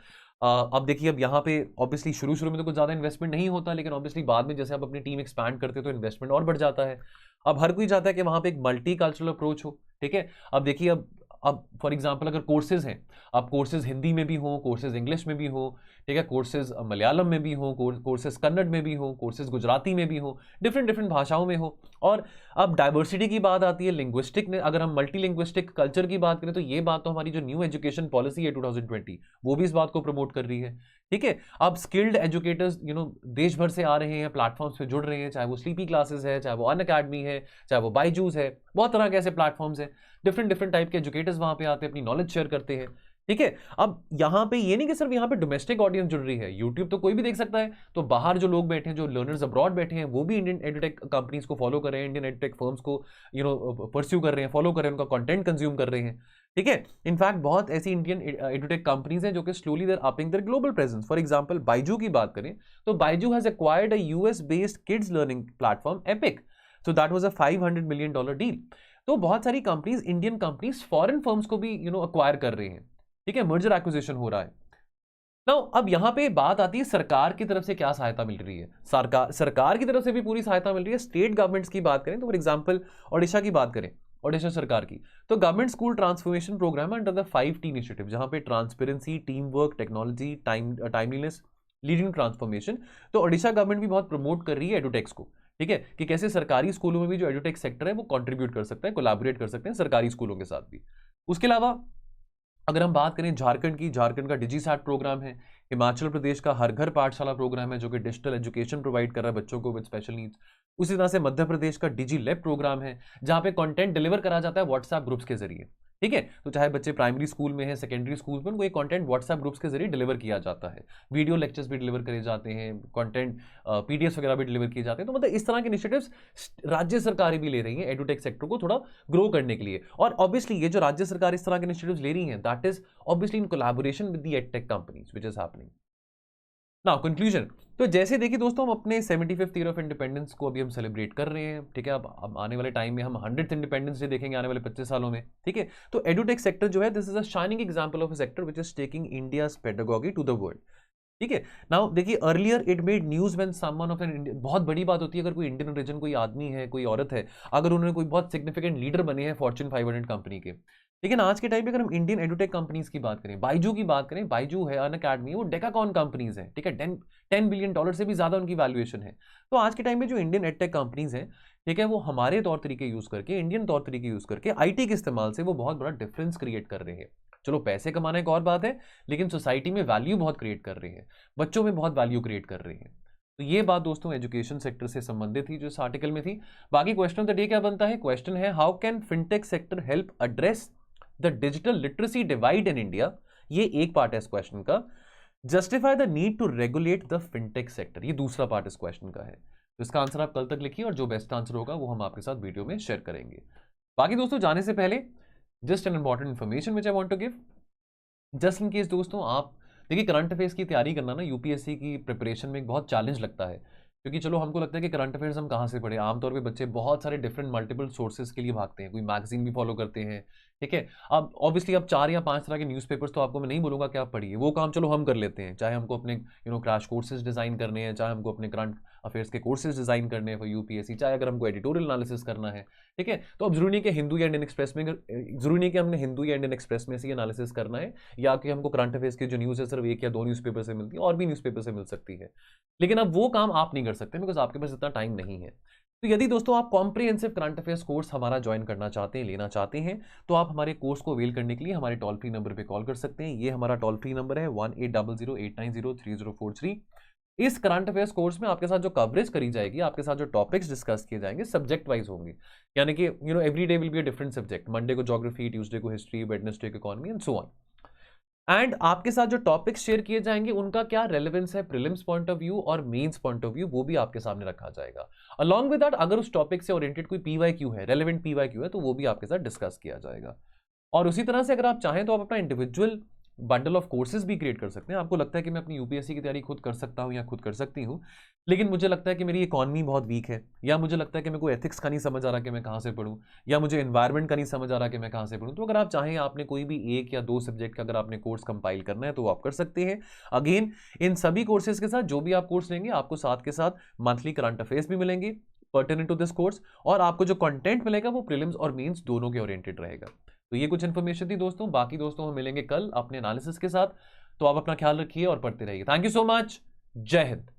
अब देखिए, अब यहाँ पे ऑब्वियसली शुरू में तो कुछ ज़्यादा इन्वेस्टमेंट नहीं होता, लेकिन ऑब्वियसली बाद में जैसे आप अपनी टीम एक्सपैंड करते हो तो इन्वेस्टमेंट और बढ़ जाता है। अब हर कोई चाहता है कि वहाँ पे एक मल्टी कल्चरल अप्रोच हो, ठीक है। अब देखिए, अब फॉर एग्जाम्पल अगर कोर्सेज हैं, अब कोर्सेज हिंदी में भी हो, कोर्सेज इंग्लिश में भी हो, ठीक है, कोर्सेज मलयालम में भी हो, कोर्सेज कन्नड़ में भी हो, कोर्सेज गुजराती में भी हो, डिफरेंट डिफरेंट भाषाओं में हो। और अब डाइवर्सिटी की बात आती है, लिंग्विस्टिक ने, अगर हम मल्टी लिंग्विस्टिक कल्चर की बात करें, तो ये बात तो हमारी जो न्यू एजुकेशन पॉलिसी है 2020, वो भी इस बात को प्रमोट कर रही है, ठीक है। अब स्किल्ड एजुकेटर्स देश भर से आ रहे हैं, प्लेटफॉर्म्स पे जुड़ रहे हैं, चाहे वो स्लीपी क्लासेस है, चाहे वो अनअकैडमी है, चाहे वो बायजूस है, बहुत तरह के ऐसे प्लेटफॉर्म्स हैं। डिफरेंट डिफरेंट टाइप के एजुकेटर्स वहां पे आते हैं, अपनी नॉलेज शेयर करते हैं, ठीक है। अब यहाँ पे ये नहीं कि सिर्फ यहाँ पे डोमेस्टिक ऑडियंस जुड़ रही है, यूट्यूब तो कोई भी देख सकता है, तो बाहर जो लोग बैठे हैं, जो लर्नर्स अब्रॉड बैठे हैं, वो भी इंडियन एडुटेक कंपनीज को फॉलो कर रहे हैं, इंडियन एडुटेक फर्म्स को परस्यू कर रहे हैं, फॉलो कर रहे हैं, उनका कंटेंट कंज्यूम कर रहे हैं, ठीक है। इनफैक्ट बहुत ऐसी इंडियन एडुटेक कंपनीज हैं जो कि slowly their upping their global presence. For example Byju की बात करें, तो Byju has acquired a US based kids learning platform Epic, so that was a $500 million deal. तो बहुत सारी companies, Indian companies foreign firms को भी अक्वायर कर रहे हैं, ठीक है, मर्जर एक्विजिशन हो रहा है। नाउ अब यहां पे बात आती है सरकार की तरफ से क्या सहायता मिल रही है। सरकार की तरफ से भी पूरी सहायता मिल रही है। स्टेट गवर्नमेंट्स की बात करें तो फॉर एग्जांपल ओडिशा की बात करें, ओडिशा सरकार की, तो government school transformation programme under the 5T initiative, जहां पे transparency, team work, technology, timeliness, leading transformation. तो ओडिशा गवर्नमेंट भी बहुत प्रमोट कर रही है एडुटेक्स को, ठीक है, कि कैसे सरकारी स्कूलों में भी जो एडुटेक सेक्टर है वो कंट्रीब्यूट कर सकता है, कोलैबोरेट कर सकते हैं सरकारी स्कूलों के साथ भी। उसके अलावा अगर हम बात करें झारखंड की, झारखंड का डिजीसैट प्रोग्राम है, हिमाचल प्रदेश का हर घर पाठशाला प्रोग्राम है जो कि डिजिटल एजुकेशन प्रोवाइड कर रहा है बच्चों को विद स्पेशल नीड्स। उसी तरह से मध्य प्रदेश का डिजी लैब प्रोग्राम है जहां पे कंटेंट डिलीवर करा जाता है व्हाट्सएप ग्रुप्स के जरिए, ठीक है। तो चाहे बच्चे प्राइमरी स्कूल में है, सेकेंडरी स्कूल में, उनको ये कंटेंट व्हाट्सएप ग्रुप्स के जरिए डिलीवर किया जाता है। वीडियो लेक्चर्स भी डिलीवर करे जाते हैं, कंटेंट पीडीएफ वगैरह भी डिलीवर किए जाते हैं। तो मतलब इस तरह के इनिशिएटिव्स राज्य सरकारें भी ले रही हैं एडुटेक सेक्टर को थोड़ा ग्रो करने के लिए। और ऑब्वियसली ये जो राज्य सरकार इस तरह के इनिशिएटिव्स ले रही हैं, that is obviously in collaboration with the edtech companies which is happening. Now conclusion, तो जैसे देखिए दोस्तों, हम अपने 75th ईयर ऑफ इंडिपेंडेंस को अभी हम सेलिब्रेट कर रहे हैं, ठीक है। अब आने वाले टाइम में हम 100th इंडिपेंडेंस डे देखेंगे आने वाले 25 सालों में, ठीक है। तो एडुटेक सेक्टर जो है, this is a shining example of a sector which is taking India's pedagogy to the world, ठीक है। नाउ देखिए, earlier it made news when someone of an Indian, बहुत बड़ी बात होती है अगर कोई इंडियन ओरिजिन कोई आदमी है, कोई औरत है, अगर उन्होंने कोई बहुत सिग्निफिकेंट लीडर बने हैं फॉर्च्यून 500 कंपनी के। लेकिन आज के टाइम पे अगर हम इंडियन एडुटेक कंपनीज की बात करें, बाइजू की बात करें, बाइजू है, अनअकैडमी, वो डेकाकॉन कंपनीज हैं, ठीक है। 10 बिलियन डॉलर से भी ज्यादा उनकी वैल्यूएशन है। तो आज के टाइम में जो इंडियन एडटेक कंपनीज हैं, ठीक है, वो हमारे तौर तरीके यूज करके, इंडियन तौर तरीके यूज करके, आईटी के इस्तेमाल से वो बहुत बड़ा डिफरेंस क्रिएट कर रहे हैं। चलो पैसे कमाने एक और बात है, लेकिन सोसाइटी में वैल्यू बहुत क्रिएट कर रहे हैं, बच्चों में बहुत वैल्यू क्रिएट कर रहे हैं। तो ये बात दोस्तों एजुकेशन सेक्टर से संबंधित थी जो इस आर्टिकल में थी। बाकी क्वेश्चन ऑफ द डे क्या बनता है? क्वेश्चन है, how can fintech sector help address the digital literacy divide in India? ये एक पार्ट है इस क्वेश्चन का। Justify the need to regulate the fintech sector, ये दूसरा पार्ट इस क्वेश्चन का है। तो इसका आंसर आप कल तक लिखिए और जो बेस्ट आंसर होगा वो हम आपके साथ वीडियो में शेयर करेंगे। बाकी दोस्तों जाने से पहले just an important information which I want to give, just in case दोस्तों, आप देखिए करंट अफेयर्स की तैयारी करना ना यूपीएससी की प्रिपरेशन में एक बहुत चैलेंज लगता है, क्योंकि चलो हमको लगता है कि करंट अफेयर्स हम कहाँ से पढ़े। आमतौर पे बच्चे बहुत सारे डिफरेंट मल्टीपल सोर्सेज के लिए भागते हैं, कोई मैगजीन भी फॉलो करते हैं, ठीक है। अब ऑब्वियसली अब 4 या 5 तरह के न्यूज़पेपर्स तो आपको मैं नहीं बोलूँगा कि आप पढ़िए, वो काम चलो हम कर लेते हैं, चाहे हमको अपने क्रैश कोर्सेज डिज़ाइन करने हैं, चाहे हमको अपने करंट अफेयर्स के कोर्सेज डिज़ाइन करने हैं फॉर यूपीएससी, चाहे अगर हमको एडिटोरियल एनालिसिस करना है, ठीक है। तो अब जरूरी नहीं कि हिंदू या इंडियन एक्सप्रेस में, जरूरी नहीं कि हमने हिंदू या इंडियन एक्सप्रेस में से एनालिसिस करना है, या कि हमको करंट अफेयर्स की जो न्यूज़ है सिर्फ 1 या 2 न्यूज़पेपर से मिलती है, और भी न्यूज़पेपर से मिल सकती है। लेकिन अब वो काम आप नहीं कर सकते बिकॉज आपके पास इतना टाइम नहीं है। तो यदि दोस्तों आप कॉम्प्रिहेंसिव करंट अफेयर्स कोर्स हमारा ज्वाइन करना चाहते हैं, लेना चाहते हैं, तो आप हमारे कोर्स को अवेल करने के लिए हमारे टोल फ्री नंबर पे कॉल कर सकते हैं। ये हमारा टोल फ्री नंबर है 1800890303। इस करंट अफेयर्स कोर्स में आपके साथ जो कवरेज करी जाएगी, आपके साथ जो टॉपिक्स डिस्कस किए जाएंगे, सब्जेक्ट वाइज होंगे, यानी कि every day will be a different subject. Monday को ज्योग्राफी, ट्यूसडे को हिस्ट्री, वेडनेसडे को economy and so on. And आपके साथ जो टॉपिक्स शेयर किए जाएंगे उनका क्या रेलेवेंस है प्रीलिम्स पॉइंट ऑफ व्यू और मेंस पॉइंट ऑफ व्यू, वो भी आपके सामने रखा जाएगा। अलॉन्ग विद दैट, अगर उस टॉपिक से ओरिएंटेड कोई पीवाईक्यू है, रेलेवेंट पीवाईक्यू है, तो वो भी आपके साथ डिस्कस किया जाएगा। और उसी तरह से अगर आप चाहें तो आप अपना इंडिविजुअल बंडल ऑफ कोर्सेज भी क्रिएट कर सकते हैं। आपको लगता है कि मैं अपनी यूपीएससी की तैयारी खुद कर सकता हूं या खुद कर सकती हूं, लेकिन मुझे लगता है कि मेरी इकॉनमी बहुत वीक है, या मुझे लगता है कि मेरे को एथिक्स का नहीं समझ आ रहा कि मैं कहाँ से पढ़ूं, या मुझे एनवायरनमेंट का नहीं समझ आ रहा कि मैं कहाँ से पढ़ूं, तो अगर आप चाहें, आपने कोई भी 1 या 2 सब्जेक्ट का अगर आपने कोर्स कंपाइल करना है तो आप कर सकते हैं। अगेन, इन सभी कोर्सेज के साथ जो भी आप कोर्स लेंगे, आपको साथ के साथ मंथली करंट अफेयर्स भी मिलेंगे पर्टिनेंट टू दिस कोर्स, और आपको जो कंटेंट मिलेगा वो प्रीलिम्स और मेंस दोनों के ओरिएंटेड रहेगा। तो ये कुछ इन्फॉर्मेशन थी दोस्तों। बाकी दोस्तों हम मिलेंगे कल अपने एनालिसिस के साथ। तो आप अपना ख्याल रखिए और पढ़ते रहिए। Thank you so much. जय हिंद।